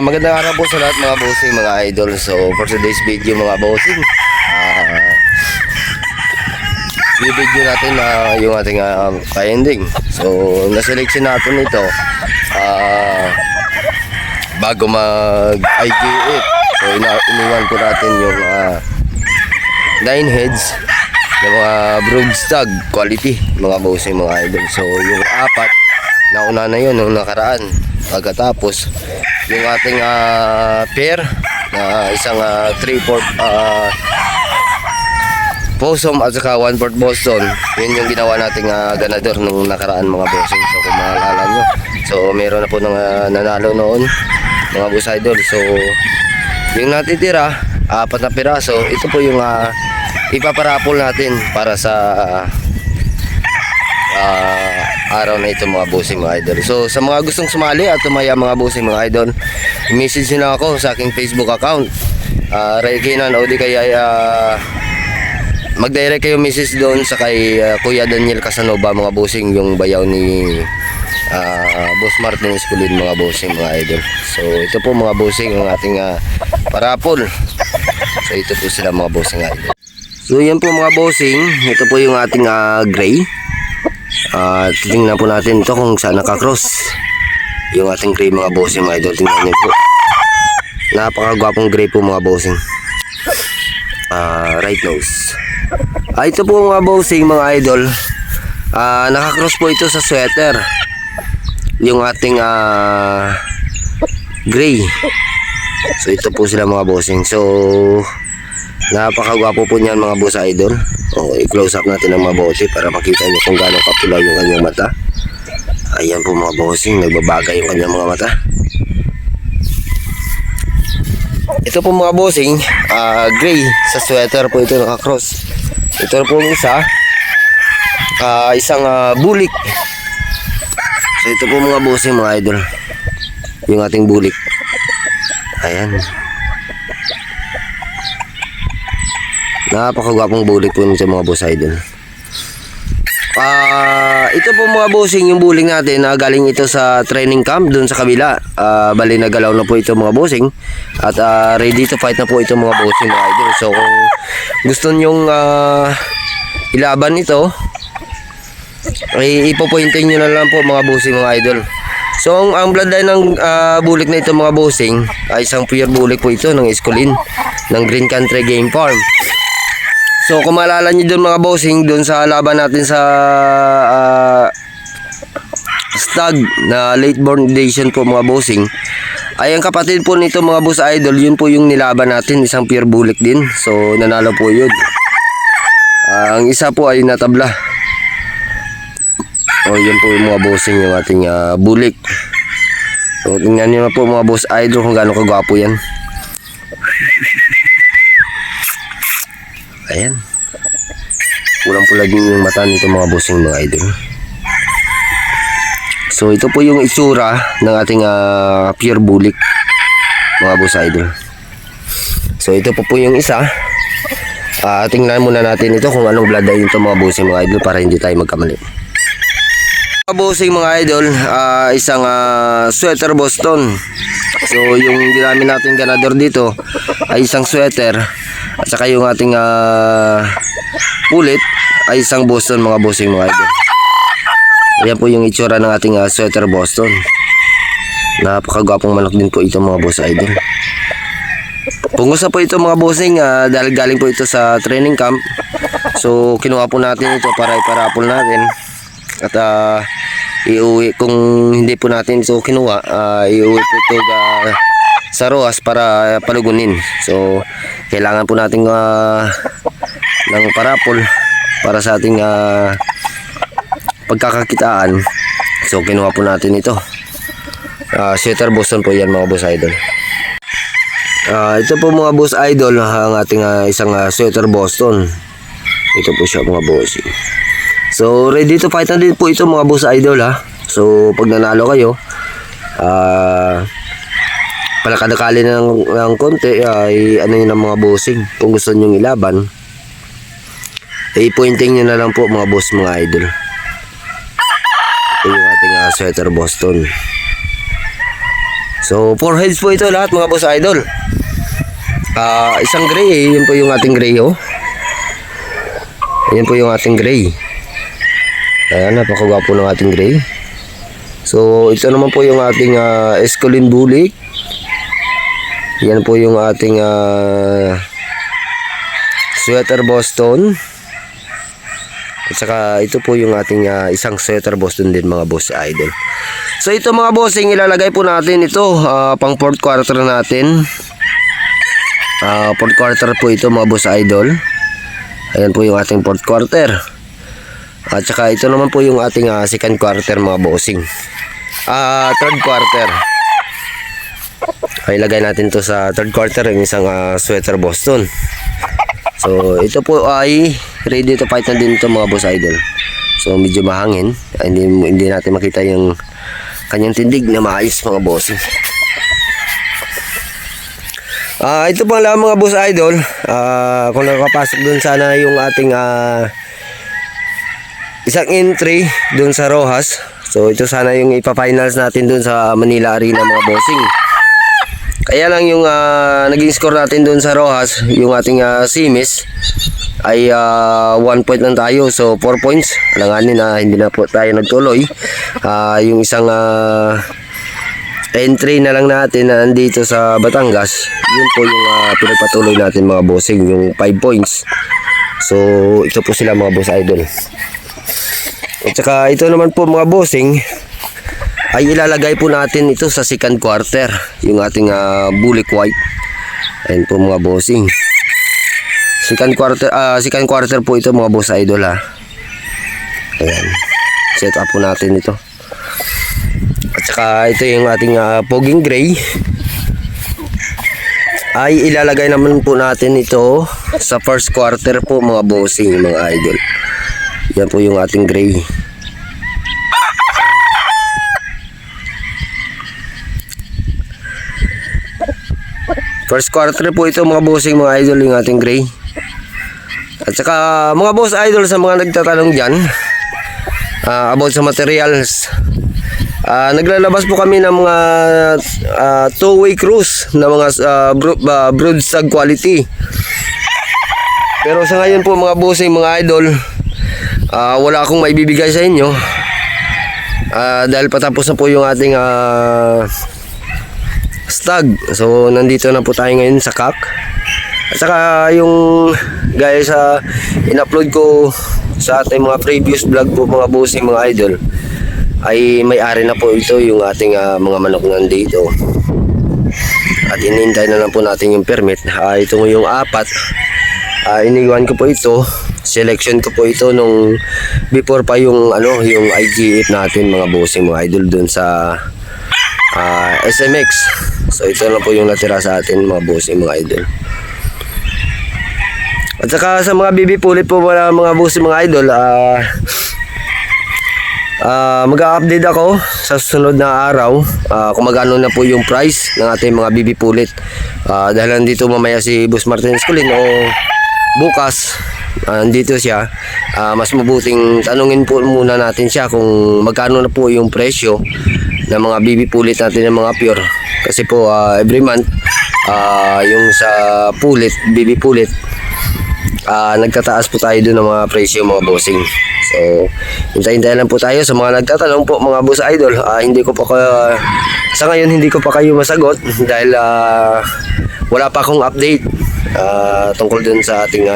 Magandang araw po sa lahat mga bossing, mga idol. So for today's video mga bossing, i-video natin na yung ating ka-ending. So na-selection natin ito bago mag-IG8. So iniwan ko natin yung 9 heads ng mga broodstag quality mga bossing, mga idol. So yung apat nauna na yun nung nakaraan. Pagkatapos yung ating pair na isang 3/4 Possum at saka 1/4 Boston, yun yung ginawa nating ganador nung nakaraan mga bossing. So kung maalala nyo, so meron na po nang nanalo noon mga boss idol. So yung natitira 4 na piraso, ito po yung ipaparapol natin para sa araw na ito mga bossing, mga idol. So sa mga gustong sumali at tumaya mga bossing, mga idol, i-message nyo lang ako sa aking Facebook account, Ray Kinan, o di kaya mag-direct kayo message doon sa kay Kuya Daniel Casanova mga bossing, yung bayaw ni Boss Martin Esculin mga bossing, mga idol. So ito po mga bossing ang ating parapol. So ito po sila mga bossing, idol. So yan po mga bossing, ito po yung ating gray. Tingnan po natin ito kung saan nakakross yung ating gray mga bossing, mga idol. Tingnan nyo po, napakagwapong gray po mga bossing. Right nose. Ito po mga bossing, mga idol, nakakross po ito sa sweater yung ating gray. So ito po sila mga bossing. So napakagwapo po niyan mga boss idol. I-close up natin ng mabuti para makita nyo kung gaano kapula yung kanyang mata. Ayan po mga bossing, nagbabagay yung kanyang mga mata. Ito po mga bossing, gray sa sweater po ito nakakross. Ito po yung isang bulik. So ito po mga bossing, mga idol, yung ating bulik. Ayan, napakagwapong bulik po nito mga boss idol. Ito po mga bossing, yung buling natin galing ito sa training camp doon sa kabila. Bali nagalaw na po ito mga bossing at ready to fight na po ito mga bossing, mga idol. So kung gusto nyong ilaban ito, ay ipopointing nyo na lang po mga bossing, mga idol. So ang bloodline ng bulik na ito mga bossing ay isang pure bulik po ito ng Esculin ng Green Country Game Farm. So kung maalala nyo doon mga bossing, doon sa laban natin sa stag na late born edition po mga bossing, ay ang kapatid po nito mga boss idol, yun po yung nilaban natin, isang pure bulik din. So nanalo po yun. Ang isa po ay natabla. Yun po yung mga bossing, yung ating bulik. So tingnan nyo na po mga boss idol kung gaano kagwapo yan. Ayan, pulang-pula din yung mata nito mga bossing, mga idol. So ito po yung itsura ng ating pure bulik mga boss idol. So ito po yung isa. Tingnan muna natin ito kung anong bloodline ito mga bossing, mga idol, para hindi tayo magkamali. Mga bossing, mga idol, isang sweater Boston. So yung ginamit natin ganador dito ay isang sweater at saka yung ating pulit ay isang Boston mga bossing, mga idol. Ayan po yung itsura ng ating sweater Boston. Napakagwapong manok din po ito mga boss idol. Pungusa po ito mga bossing dahil galing po ito sa training camp. So kinuha po natin ito para iparapol natin. At iuwi, kung hindi po natin ito kinuha, iuwi po ito sa Roas para palugunin. So kailangan po natin ng parapol para sa ating pagkakakitaan. So kinuha po natin ito. Sweater Boston po yan mga boss idol. Ito po mga boss idol ang ating isang sweater Boston. Ito po siya mga boss. So ready to fight na din po ito mga boss idol ha. So pag nanalo kayo, palakadakali ng konti ay ano yun ang mga bossing. Kung gusto nyong ilaban, i-pointing nyo na lang po mga boss, mga idol. Ito yung ating sweater Boston. So 4 heads po ito lahat mga boss idol. Isang gray, yun po yung ating gray oh. Ayan po yung ating gray. Ayan, napakagwapo ng ating gray. So ito naman po yung ating Escolin Bulik. Yan po yung ating Sweater Boston. At saka ito po yung ating isang Sweater Boston din mga boss idol. So ito mga bossing, ilalagay po natin ito pang 4th quarter natin. 4th quarter po ito mga boss idol. Ayan po yung ating 4th quarter. At saka ito naman po yung ating 2nd quarter mga bossing. 3rd quarter. Ilagay natin to sa 3rd quarter yung isang Sweater Boston. So ito po ay ready to fight na din ito mga boss idol. So medyo mahangin, hindi natin makita yung kanyang tindig na maayos mga boss. Ito pa lang mga boss idol. Kung nakapasok dun sana yung ating isang entry dun sa Rojas. So ito sana yung ipa-finals natin dun sa Manila Arena mga bossing. Kaya lang yung naging score natin dun sa Rojas, yung ating Simis ay 1 point lang tayo. So 4 points. Alanganin na hindi na po tayo nagtuloy. Yung isang entry na lang natin na nandito sa Batangas, yun po yung pinagpatuloy natin mga bossing, yung 5 points. So ito po sila mga boss idol. At saka ito naman po mga bossing ay ilalagay po natin ito sa 2nd quarter, yung ating Bulik White. Ayun po mga bossing. 2nd quarter po ito mga boss idol ha. Ayan. Set up po natin ito. At saka ito yung ating Poging Gray. Ay ilalagay naman po natin ito sa 1st quarter po mga bossing, mga idol. Yan po yung ating gray. First quarter po ito mga bossing, mga idol, yung ating gray. At saka mga boss idol, sa mga nagtatanong dyan about sa materials, naglalabas po kami ng mga 2-way cruise na mga broodstag quality. Pero sa ngayon po mga bossing, mga idol, wala akong maibibigay sa inyo dahil patapos na po yung ating stag. So nandito na po tayo ngayon sa CAC. At saka yung guys, in-upload ko sa ating mga previous vlog po mga bossing, mga idol, ay may-ari na po ito yung ating mga manok nandito. At inintay na lang po natin yung permit. Ito yung 4. Iniwan ko po ito. Selection ko po ito nung before pa yung yung IGF natin mga bossing, mga idol, dun sa SMX. So ito na po yung natira sa atin mga bossing, mga idol. At saka sa mga bibi pulit po mga bossing, mga idol, mag-update ako sa susunod na araw kung magkano na po yung price ng ating mga bibi pulit. Dahil nandito mamaya si Boss Martin Escolin, o bukas nandito siya, mas mabuting tanungin po muna natin siya kung magkano na po yung presyo ng mga bibi pulit natin ng mga pure. Kasi po every month yung sa pulit, bibi pulit, nagtataas po tayo doon ng mga presyo mga bossing. So hintayin lang po tayo sa mga nagtatanong po mga boss idol. Hindi ko pa sa ngayon hindi ko pa kayo masagot dahil wala pa akong update tungkol dun sa ating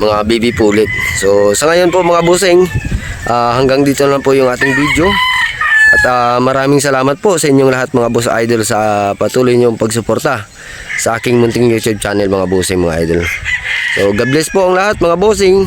mga baby pulit. So sa ngayon po mga bossing, hanggang dito lang po yung ating video. At maraming salamat po sa inyong lahat mga boss idol sa patuloy niyong pagsuporta sa aking munting YouTube channel mga bossing, mga idol. So God bless po ang lahat mga bossing.